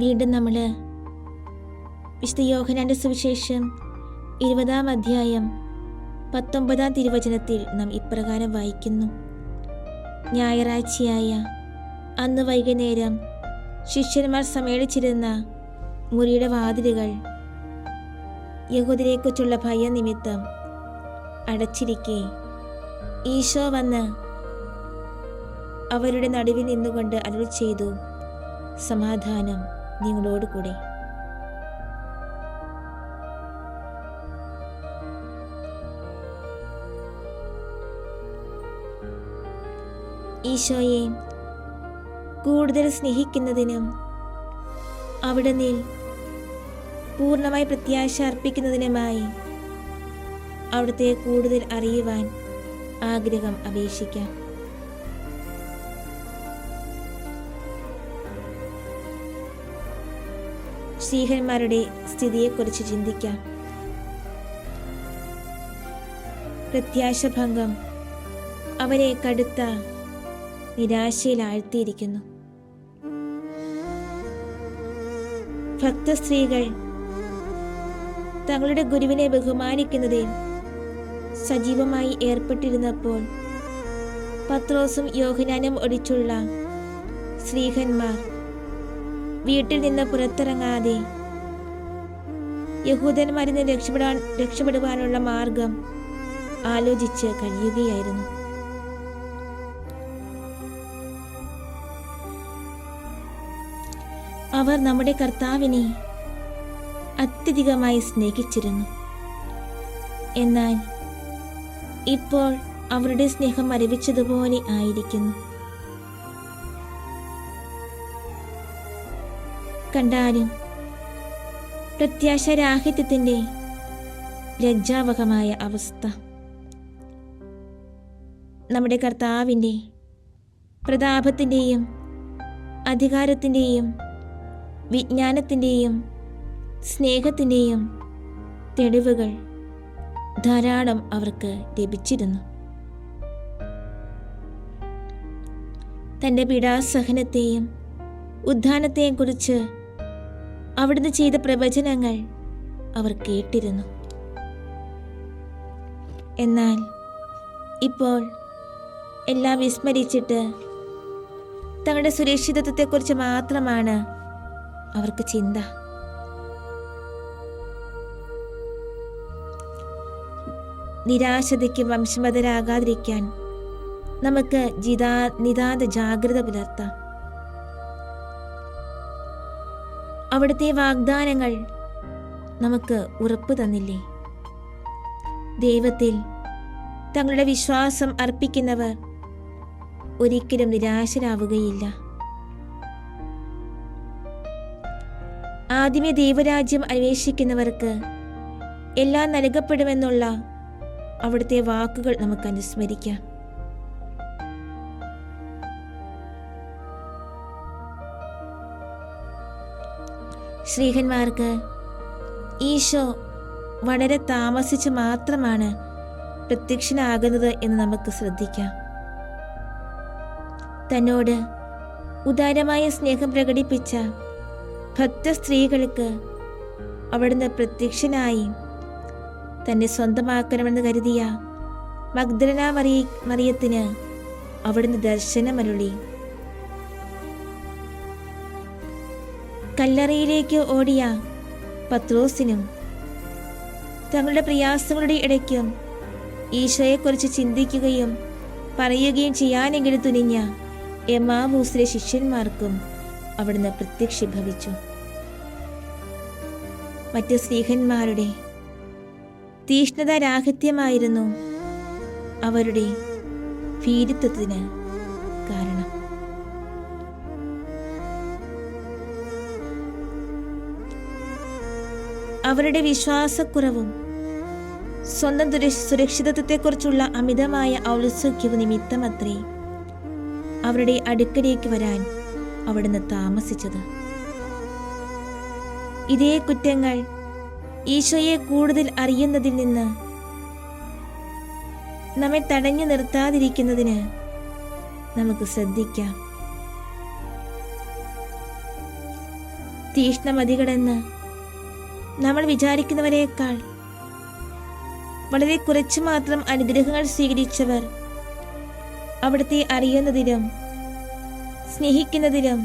വീണ്ടും നമ്മൾ വിശുദ്ധ യോഹന്നാന്റെ സുവിശേഷം 20-ാം അധ്യായം 19-ാം തിരുവചനത്തിൽ നാം ഇപ്രകാരം വായിക്കുന്നു: ഞായറാഴ്ചയായ അന്ന് വൈകുന്നേരം ശിഷ്യന്മാർ സമ്മേളിച്ചിരുന്ന മുറിയുടെ വാതിലുകൾ യഹൂദരെക്കുറിച്ചുള്ള ഭയനിമിത്തം അടച്ചിരിക്കെ ഈശോ വന്ന് അവരുടെ നടുവിൽ നിന്നുകൊണ്ട് അരുളി ചെയ്തു: സമാധാനം നിങ്ങളോട് കൂടെ. ഈശോയെ കൂടുതൽ സ്നേഹിക്കുന്നതിനും അവിടുന്ന് പൂർണ്ണമായി പ്രത്യാശ അർപ്പിക്കുന്നതിനുമായി അവിടുത്തെ കൂടുതൽ അറിയുവാൻ ആഗ്രഹം അപേക്ഷിക്കാം. സ്ത്രീഹന്മാരുടെ സ്ഥിതിയെക്കുറിച്ച് ചിന്തിക്കാം. പ്രത്യാശഭംഗം അവരെ കടുത്ത നിരാശയിൽ ആഴ്ത്തിയിരിക്കുന്നു. ഭക്തസ്ത്രീകൾ തങ്ങളുടെ ഗുരുവിനെ ബഹുമാനിക്കുന്നതിൽ സജീവമായി ഏർപ്പെട്ടിരുന്നപ്പോൾ പത്രോസും യോഹന്നാനും ഒഴിച്ചുള്ള സ്ത്രീഹന്മാർ വീട്ടിൽ നിന്ന് പുറത്തിറങ്ങാതെ യഹൂദന്മാരിൽ നിന്ന് രക്ഷപ്പെടുവാനുള്ള മാർഗം ആലോചിച്ച് കഴിയുകയായിരുന്നു. അവർ നമ്മുടെ കർത്താവിനെ അത്യധികമായി സ്നേഹിച്ചിരുന്നു. എന്നാൽ ഇപ്പോൾ അവരുടെ സ്നേഹം മരവിച്ചതുപോലെ ആയിരിക്കുന്നു. കണ്ടാലും പ്രത്യാശാരാഹിത്യത്തിൻ്റെ ലജ്ജാവഹമായ അവസ്ഥ. നമ്മുടെ കർത്താവിൻ്റെ പ്രതാപത്തിൻ്റെയും അധികാരത്തിൻ്റെയും വിജ്ഞാനത്തിൻ്റെയും സ്നേഹത്തിൻ്റെയും തെളിവുകൾ ധാരാളം അവർക്ക് ലഭിച്ചിരുന്നു. തൻ്റെ പീഡാസഹനത്തെയും ഉദ്ധാനത്തെയും കുറിച്ച് അവിടുന്ന് ചെയ്ത പ്രവചനങ്ങൾ അവർ കേട്ടിരുന്നു. എന്നാൽ ഇപ്പോൾ എല്ലാം വിസ്മരിച്ചിട്ട് തങ്ങളുടെ സുരക്ഷിതത്വത്തെക്കുറിച്ച് മാത്രമാണ് അവർക്ക് ചിന്ത. നിരാശതയ്ക്ക് വംശമതരാകാതിരിക്കാൻ നമുക്ക് നിതാന്ത ജാഗ്രത പുലർത്താം. അവിടുത്തെ വാഗ്ദാനങ്ങൾ നമുക്ക് ഉറപ്പ് തന്നില്ലേ? ദൈവത്തിൽ തങ്ങളുടെ വിശ്വാസം അർപ്പിക്കുന്നവർ ഒരിക്കലും നിരാശരാവുകയില്ല. ആദ്യമേ ദൈവരാജ്യം അന്വേഷിക്കുന്നവർക്ക് എല്ലാം നൽകപ്പെടുമെന്നുള്ള അവിടുത്തെ വാക്കുകൾ നമുക്ക് അനുസ്മരിക്കാം. ശ്രീഹന്മാർക്ക് ഈശോ വളരെ താമസിച്ച് മാത്രമാണ് പ്രത്യക്ഷനാകുന്നത് എന്ന് നമുക്ക് ശ്രദ്ധിക്കാം. തന്നോട് ഉദാരമായ സ്നേഹം പ്രകടിപ്പിച്ച ഭക്ത സ്ത്രീകൾക്ക് അവിടുന്ന് പ്രത്യക്ഷനായി തന്നെ സ്വന്തമാക്കണമെന്ന് കരുതിയ മഗ്ദലന മറിയത്തിന് അവിടുന്ന് ദർശനമരുളി. കല്ലറയിലേക്ക് ഓടിയ പത്രോസിനും തങ്ങളുടെ പ്രയാസങ്ങളുടെ ഇടയ്ക്കും ഈശോയെക്കുറിച്ച് ചിന്തിക്കുകയും പറയുകയും ചെയ്യാനെങ്കിലും തുനിഞ്ഞ എമ്മാവൂസിലെ ശിഷ്യന്മാർക്കും അവിടുന്ന് പ്രത്യക്ഷീഭവിച്ചു. മറ്റ് സ്നേഹന്മാരുടെ തീഷ്ണത രാഹിത്യമായിരുന്നു അവരുടെ ഭീരുത്വത്തിന് കാരണം. അവരുടെ വിശ്വാസക്കുറവും സ്വന്തം സുരക്ഷിതത്വത്തെക്കുറിച്ചുള്ള അമിതമായ ഔത്സുക്യവും നിമിത്തമത്രേ അവരുടെ അടുക്കലേക്ക് വരാൻ അവിടുന്ന് താമസിച്ചത്. ഇതേ കുറ്റങ്ങൾ ഈശോയെ കൂടുതൽ അറിയുന്നതിൽ നിന്ന് നമ്മെ തടഞ്ഞു നിർത്താതിരിക്കുന്നതിന് നമുക്ക് ശ്രദ്ധിക്കാം. തീഷ്ണമതികടന്ന് നമ്മൾ വിചാരിക്കുന്നവരേക്കാൾ വളരെ കുറച്ചു മാത്രം അനുഗ്രഹങ്ങൾ സ്വീകരിച്ചവർ അവിടുത്തെ അറിയുന്നതിലും സ്നേഹിക്കുന്നതിലും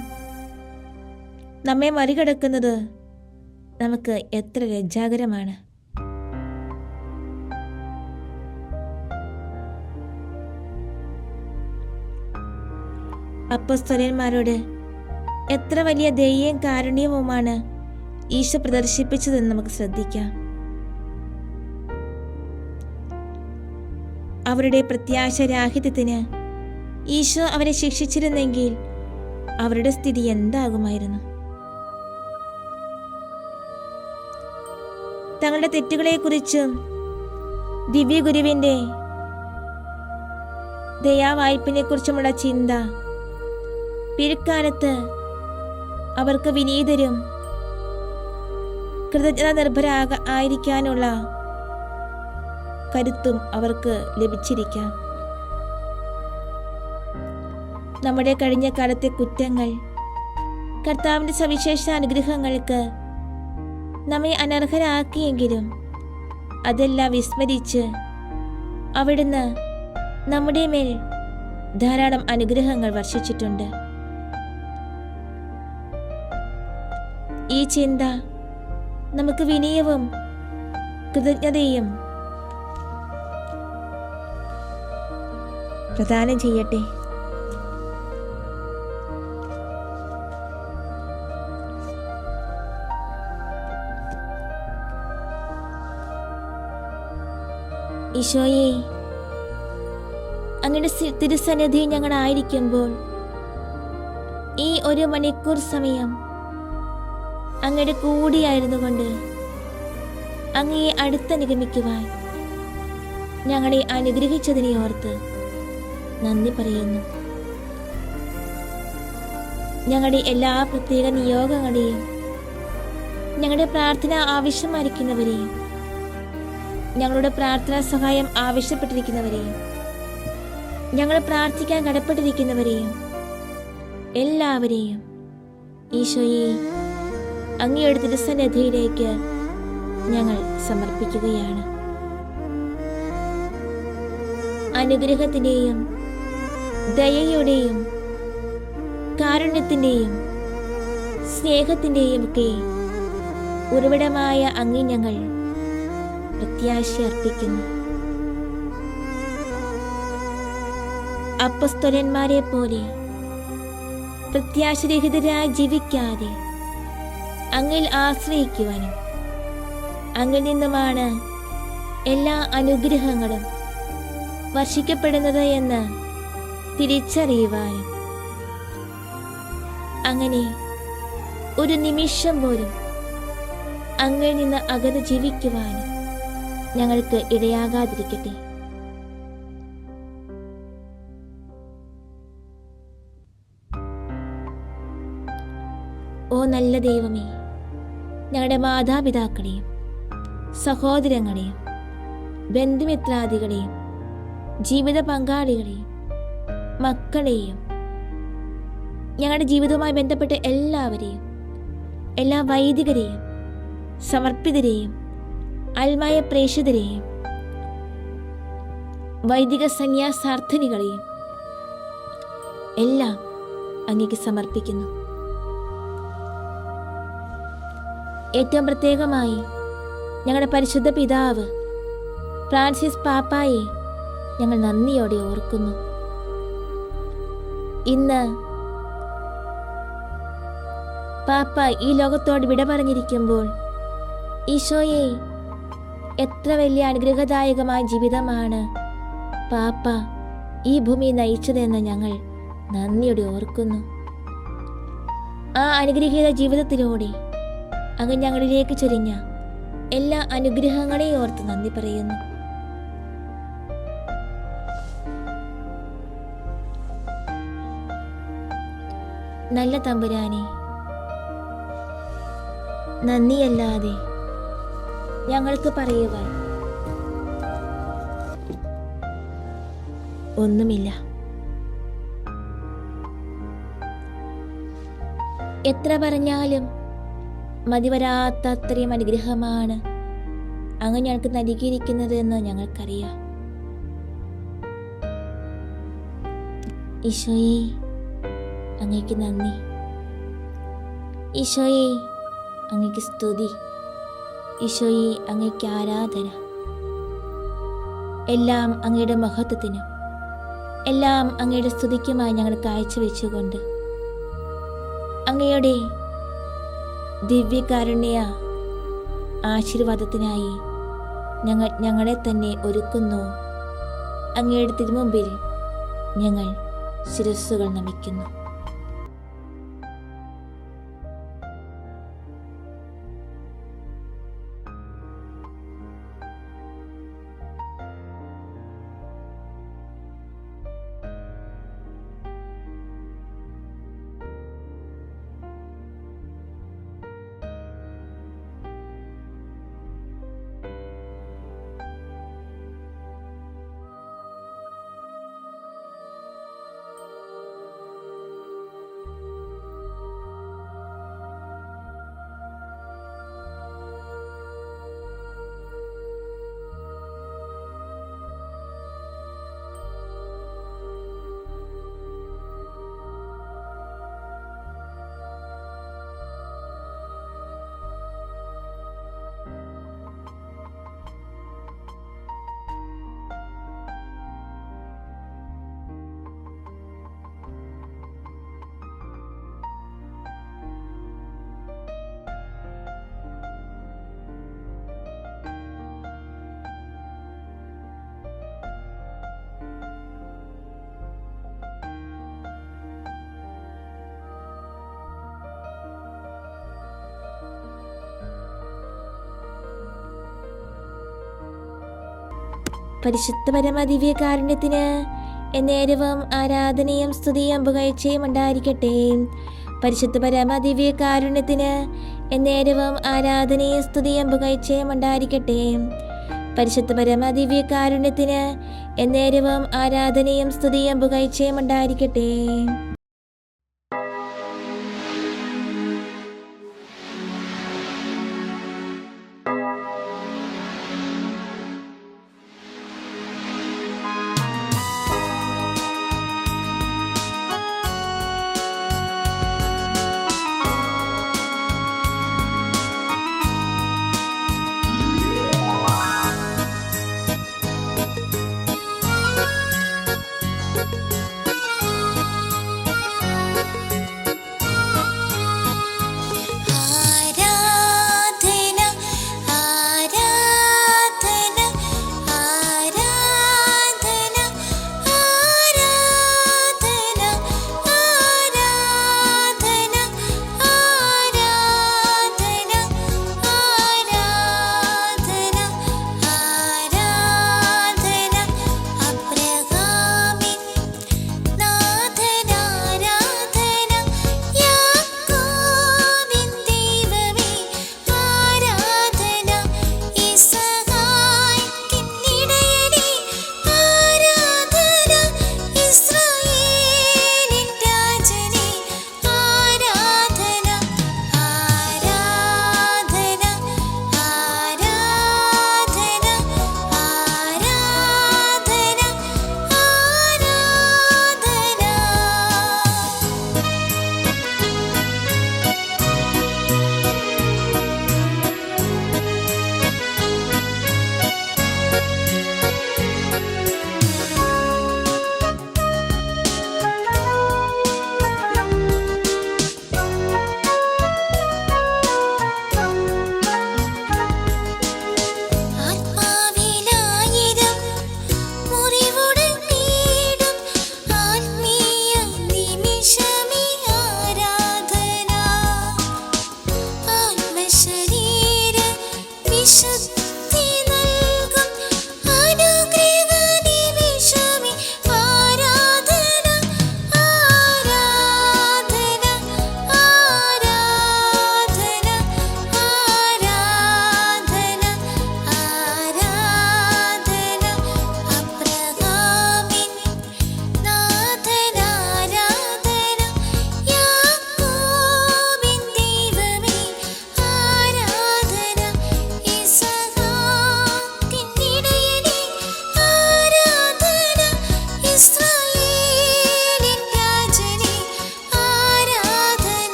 നമ്മെ മറികടക്കുന്നത് നമുക്ക് എത്ര ലജ്ജാകരമാണ്. അപ്പോസ്തലന്മാരോട് എത്ര വലിയ ദയയും കാരുണ്യവുമാണ് ഈശോ പ്രദർശിപ്പിച്ചതെന്ന് നമുക്ക് ശ്രദ്ധിക്കാം. അവരുടെ പ്രത്യാശരാഹിത്യത്തിന് ഈശോ അവരെ ശിക്ഷിച്ചിരുന്നെങ്കിൽ അവരുടെ സ്ഥിതി എന്താകുമായിരുന്നു? തങ്ങളുടെ തെറ്റുകളെക്കുറിച്ചും ദിവ്യഗുരുവിൻ്റെ ദയാവായ്പിനെക്കുറിച്ചുമുള്ള ചിന്ത പിൽക്കാലത്ത് അവർക്ക് വിനീതരും കൃതജ്ഞത നിർഭരായിരിക്കാനുള്ള കരുത്തും അവർക്ക് ലഭിച്ചിരിക്കാം. നമ്മുടെ കഴിഞ്ഞ കാലത്തെ കുറ്റങ്ങൾ കർത്താവിൻ്റെ സവിശേഷ അനുഗ്രഹങ്ങൾക്ക് നമ്മെ അനർഹരാക്കിയെങ്കിലും അതെല്ലാം വിസ്മരിച്ച് അവിടുന്ന് നമ്മുടെ മേൽ ധാരാളം അനുഗ്രഹങ്ങൾ വർഷിച്ചിട്ടുണ്ട്. ഈ ചിന്ത നമുക്ക് വിനയവും കൃതജ്ഞതയും പ്രദാനം ചെയ്യട്ടെ. ഈശോയെ, അങ്ങയുടെ തിരുസന്നിധി ഞങ്ങളായിരിക്കുമ്പോൾ ഈ 1 മണിക്കൂർ സമയം അങ്ങയുടെ കൂടിയായിരുന്നു കൊണ്ട് അങ്ങയെ അടുത്തനുഗമിക്കുവാൻ ഞങ്ങളെ അനുഗ്രഹിച്ചതിനെ ഓർത്ത് നന്ദി പറയുന്നു. ഞങ്ങളുടെ എല്ലാ പ്രത്യേക നിയോഗങ്ങളെയും ഞങ്ങളുടെ പ്രാർത്ഥന ആവശ്യമായിരിക്കുന്നവരെയും ഞങ്ങളുടെ പ്രാർത്ഥനാ സഹായം ആവശ്യപ്പെട്ടിരിക്കുന്നവരെയും ഞങ്ങൾ പ്രാർത്ഥിക്കാൻ കടപ്പെട്ടിരിക്കുന്നവരെയും എല്ലാവരെയും ഈശോയെ അങ്ങയുടെ തിരുസന്നിധിയിലേക്ക് ഞങ്ങൾ സമർപ്പിക്കുകയാണ്. അനുഗ്രഹത്തിൻ്റെയും ദയയുടെയും കാരുണ്യത്തിൻ്റെയും സ്നേഹത്തിൻ്റെയും ഒക്കെ ഉറവിടമായ അങ്ങേ ഞങ്ങൾ പ്രത്യാശ അർപ്പിക്കുന്നു. അപ്പോസ്തലന്മാരെ പോലെ പ്രത്യാശരഹിതരായി ജീവിക്കാതെ അങ്ങിൽ ആശ്രയിക്കുവാനും അങ്ങിൽ നിന്നുമാണ് എല്ലാ അനുഗ്രഹങ്ങളും വർഷിക്കപ്പെടുന്നത് എന്ന് തിരിച്ചറിയുവാനും അങ്ങനെ ഒരു നിമിഷം പോലും അങ്ങിൽ നിന്ന് അകന്ന് ജീവിക്കുവാനും ഞങ്ങൾക്ക് ഇടയാകാതിരിക്കട്ടെ. ഓ നല്ല ദൈവമേ, ഞങ്ങളുടെ മാതാപിതാക്കളെയും സഹോദരങ്ങളെയും ബന്ധുമിത്രാദികളെയും ജീവിത പങ്കാളികളെയും മക്കളെയും ഞങ്ങളുടെ ജീവിതവുമായി ബന്ധപ്പെട്ട എല്ലാവരെയും എല്ലാ വൈദികരെയും സമർപ്പിതരെയും അൽമായ പ്രേക്ഷിതരെയും വൈദിക സന്യാസാർത്ഥിനികളെയും എല്ലാം അങ്ങേക്ക് സമർപ്പിക്കുന്നു. ഏറ്റവും പ്രത്യേകമായി ഞങ്ങളുടെ പരിശുദ്ധ പിതാവ് ഫ്രാൻസിസ് പാപ്പായെ ഞങ്ങൾ നന്ദിയോടെ ഓർക്കുന്നു. ഇന്ന് പാപ്പ ഈ ലോകത്തോട് വിട പറഞ്ഞിരിക്കുമ്പോൾ ഈശോയെ, എത്ര വലിയ അനുഗ്രഹദായകമായ ജീവിതമാണ് പാപ്പ ഈ ഭൂമി നയിച്ചതെന്ന് ഞങ്ങൾ നന്ദിയോടെ ഓർക്കുന്നു. ആ അനുഗ്രഹീത ജീവിതത്തിലൂടെ അങ്ങ് ഞങ്ങളിലേക്ക് ചൊരിഞ്ഞ എല്ലാ അനുഗ്രഹങ്ങളെയും ഓർത്ത് നന്ദി പറയുന്നു. നല്ല തമ്പുരാനെ, നന്ദിയല്ലാതെ ഞങ്ങൾക്ക് പറയുവാൻ ഒന്നുമില്ല. എത്ര പറഞ്ഞാലും മതിവരാത്ത അത്രയും അനുഗ്രഹമാണ് അങ്ങ് ഞങ്ങൾക്ക് നൽകിയിരിക്കുന്നത് എന്ന് ഞങ്ങൾക്കറിയാം. ഈശോയെ, അങ്ങേക്ക് നന്ദി. ഈശോയെ, അങ്ങേക്ക് സ്തുതി. ഈശോയെ, അങ്ങേക്ക് ആരാധന. എല്ലാം അങ്ങയുടെ മഹത്വത്തിനും എല്ലാം അങ്ങയുടെ സ്തുതിക്കുമായി ഞങ്ങൾ കാഴ്ചവെച്ചുകൊണ്ട് അങ്ങയുടെ ദിവ്യകാരുണ്യ ആശീർവാദത്തിനായി ഞങ്ങളെ തന്നെ ഒരുക്കുന്നു. അങ്ങയുടെ തിരുമുമ്പിൽ ഞങ്ങൾ ശിരസ്സുകൾ നമിക്കുന്നു. പരിശുദ്ധ പരമ ദിവ്യകാരുണ്യത്തിന് എന്നേരവും ആരാധനയും സ്തുതിയും പുകഴ്ചയും ഉണ്ടായിരിക്കട്ടെ. പരിശുദ്ധ പരമ ദിവ്യകാരുണ്യത്തിന് എന്നേരവും ആരാധനയും സ്തുതിയും പുകഴ്ചയും ഉണ്ടായിരിക്കട്ടെ. പരിശുദ്ധ പരമ ദിവ്യകാരുണ്യത്തിന് എന്നേരവും ആരാധനയും സ്തുതിയും പുകഴ്ചയും ഉണ്ടായിരിക്കട്ടെ.